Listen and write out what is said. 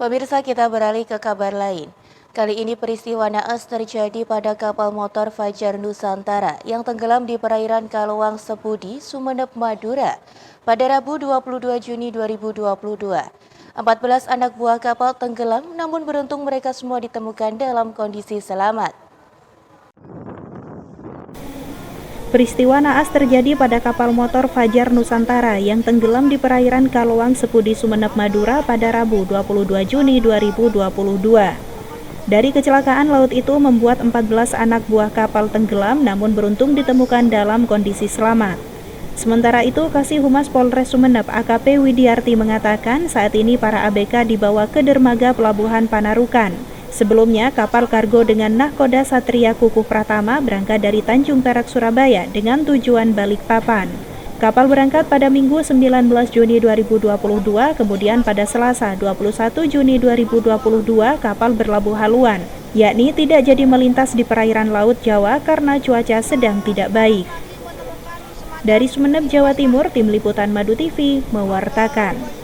Pemirsa, kita beralih ke kabar lain. Kali ini peristiwa naas terjadi pada kapal motor Fajar Nusantara yang tenggelam di perairan Kalawang Sepudi, Sumeneb, Madura pada Rabu 22 Juni 2022. 14 anak buah kapal tenggelam, namun beruntung mereka semua ditemukan dalam kondisi selamat. Peristiwa naas terjadi pada kapal motor Fajar Nusantara yang tenggelam di perairan Kalawang Sepudi, Sumeneb, Madura pada Rabu 22 Juni 2022. Dari kecelakaan laut itu membuat 14 anak buah kapal tenggelam namun beruntung ditemukan dalam kondisi selamat. Sementara itu, Kasih Humas Polres Sumeneb AKP Widiarti mengatakan saat ini para ABK dibawa ke dermaga Pelabuhan Panarukan. Sebelumnya, kapal kargo dengan nahkoda Satria Kukuh Pratama berangkat dari Tanjung Perak, Surabaya dengan tujuan Balikpapan. Kapal berangkat pada Minggu 19 Juni 2022, kemudian pada Selasa 21 Juni 2022 kapal berlabuh haluan, yakni tidak jadi melintas di perairan Laut Jawa karena cuaca sedang tidak baik. Dari Sumeneb, Jawa Timur, Tim Liputan Madu TV mewartakan.